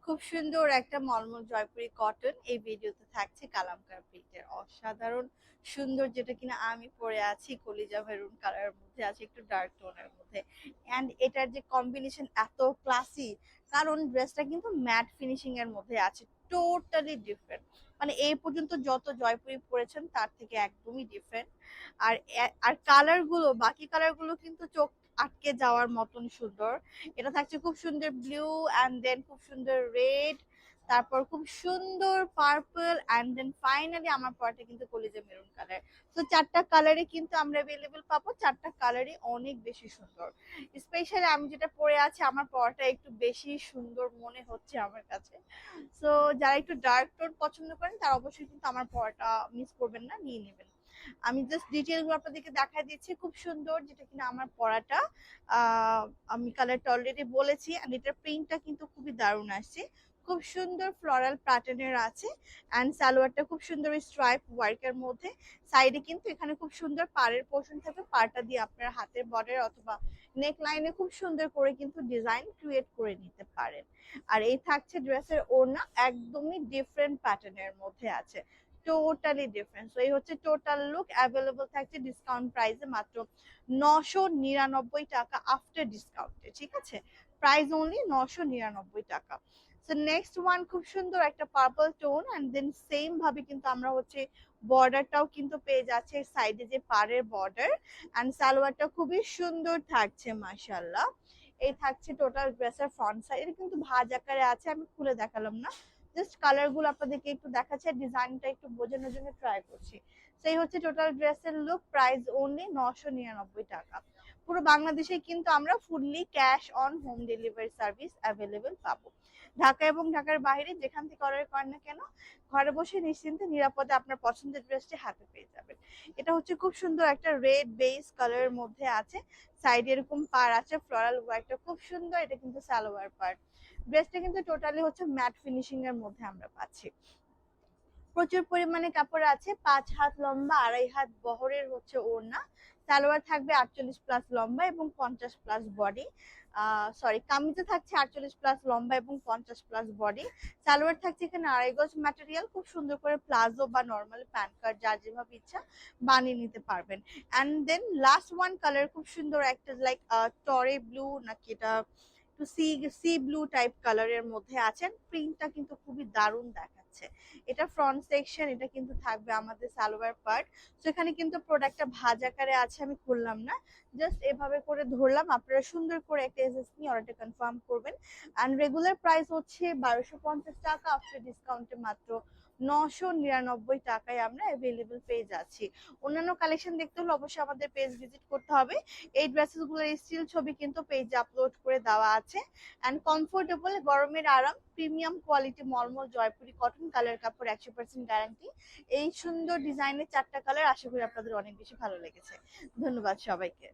খুব সুন্দর একটা মলমল জয়পুরি কটন এই ভিডিওতে থাকছে কালামকার প্রিন্টের অসাধারণ সুন্দর, যেটা কিনা আমি পরে আছি কলিজা মেরুন কালারের মধ্যে আছে, একটু ডার্ক টোনের মধ্যে। অ্যান্ড এটার যে কম্বিনেশন এত ক্লাসি, কারণ ড্রেসটা কিন্তু ম্যাট ফিনিশিং এর মধ্যে আছে, টোটালি ডিফারেন্ট। মানে এই পর্যন্ত যত জয়পুরি পরেছেন তার থেকে একদমই ডিফারেন্ট। আর আর কালার গুলো, বাকি কালার গুলো কিন্তু চোখ আটকে যাওয়ার মতন সুন্দর। এটা থাকছে খুব সুন্দর ব্লু, অ্যান্ড দেন খুব সুন্দর রেড, তারপর খুব সুন্দর পার্পল, অ্যান্ড দেন ফাইনালি আমার পরটা কিন্তু কলিজা মেরুন কালার। তো চারটা কালারে কিন্তু আমরা অ্যাভেলেবেল পাবো, চারটা কালারই অনেক বেশি সুন্দর। স্পেশালি আমি যেটা পরে আছি আমার পরটা একটু বেশি সুন্দর মনে হচ্ছে আমার কাছে। সো যারা একটু ডার্ক টোন পছন্দ করেন তারা অবশ্যই কিন্তু আমার পরটা মিস করবেন না, নিয়ে নেবেন। আমি জাস্ট ডিটেল গুলো আপনাদেরকে দেখাই দিচ্ছি, খুব সুন্দর, যেটা কিনা আমার পরাটা। আমি কালারটা অলরেডি বলেছি, আর এটার প্রিন্টটা কিন্তু খুবই দারুণ আসছে, খুব সুন্দর ফ্লোরাল প্যাটার্নের আছে। অ্যান্ড সালোয়ারটা খুব সুন্দর স্ট্রাইপ ওয়ার্কের মধ্যে। সাইডে কিন্তু এখানে খুব সুন্দর পাড়ের পোর্শন থাকবে, পাড়টা দিয়ে আপনার হাতের বর্ডার অথবা নেক লাইনে খুব সুন্দর করে কিন্তু ডিজাইন ক্রিয়েট করে নিতে পারেন। আর এই থাকছে ড্রেসের ওড়না, একদমই ডিফারেন্ট প্যাটার্নের মধ্যে আছে, টোটালি ডিফারেন্ট। তো এই হচ্ছে টোটাল লুক, অ্যাভেলেবল থাকছে ডিসকাউন্ট প্রাইসে মাত্র 999 টাকা আফটার ডিসকাউন্টে, ঠিক আছে? প্রাইস অনলি 999 টাকা। সো নেক্সট ওয়ান খুব সুন্দর একটা purple tone, and then same ভাবে কিন্তু আমরা হচ্ছে বর্ডারটাও কিন্তু পেয়ে যাচ্ছে, সাইডে যে পাড়ের বর্ডার, এন্ড সালোয়ারটা খুবই সুন্দর থাকছে মাশাআল্লাহ। এই থাকছে টোটাল ড্রেসের ফ্রন্ট সাইড, এটা কিন্তু ভাঁজ আকারে আছে, আমি খুলে দেখালাম না, জাস্ট কালার গুলো আপনাদেরকে একটু দেখাচ্ছি, ডিজাইনটা একটু বোঝানোর জন্য ট্রাই করছি। সেই হচ্ছে টোটাল ড্রেসের লুক, প্রাইস অনলি 999 টাকা। পুরো বাংলাদেশে কিন্তু আমরা fully cash on home delivery service available পাবো। ঢাকা এবং ঢাকার বাইরে যেখান থেকে অর্ডার করেন না কেন, ঘরে বসে নিশ্চিন্তে নিরাপদে আপনার পছন্দের ড্রেসটি হাতে পেয়ে যাবেন। এটা হচ্ছে খুব সুন্দর একটা রেড বেস কালারের মধ্যে আছে, সাইডে এরকম পার আছে, ফ্লোরাল ওয়ার্কটা খুব সুন্দর, এটা কিন্তু সালোয়ার পার্ট। ড্রেসটা কিন্তু টোটালি হচ্ছে ম্যাট ফিনিশিং এর মধ্যে আমরা পাচ্ছি। প্রচুর পরিমাণে কাপড় আছে, 5 হাত লম্বা, 2.5 হাত বহরের হচ্ছে ওড়না। সালোয়ার থাকবে 48 প্লাস লম্বা এবং 50 প্লাস বডি। সরি, কামিজে থাকছে 48 প্লাস লম্বা এবং 50 প্লাস বডি। সালোয়ার থাকছে এখানে 2.5 গজ ম্যাটেরিয়াল, খুব সুন্দর করে প্লাজো বা নর্মাল প্যান্ট কাট যার যেভাবে ইচ্ছা বানিয়ে নিতে পারবেন। And then last one colour, খুব সুন্দর একটা লাইক টরে ব্লু, নাকি এটা একটু সি সি ব্লু টাইপ কালারের মধ্যে আছেন। প্রিন্টটা কিন্তু খুবই দারুণ দেখাচ্ছে। এটা ফ্রন্ট সেকশন, এটা কিন্তু থাকবে আমাদের সালোয়ার পার্ট। তো এখানে কিন্তু প্রোডাক্টটা ভাঁজ আকারে আছে, আমি খুললাম না, জাস্ট এভাবে করে ধরলাম। আপনারা সুন্দর করে একটা এসএস নিয়ে অর্ডারটা কনফার্ম করবেন। অ্যান্ড রেগুলার প্রাইস হচ্ছে 1250 টাকা, আফটার ডিসকাউন্টে মাত্র 999 টাকায় আমরা অ্যাভেলেবল পেয়ে যাচ্ছি। অন্যান্য কালেকশন দেখতে হলে অবশ্যই আমাদের পেজ ভিজিট করতে হবে। এই ড্রেসেসগুলোর স্টিল ছবি কিন্তু পেজে আপলোড করে দেওয়া আছে। অ্যান্ড কমফোর্টেবল, গরমের আরাম, প্রিমিয়াম কোয়ালিটি মলমল জয়পুরি কটন কালার কাপড়, 100% গ্যারান্টি। এই সুন্দর ডিজাইনের চারটা কালার, আশা করি আপনাদের অনেক বেশি ভালো লেগেছে। ধন্যবাদ সবাইকে।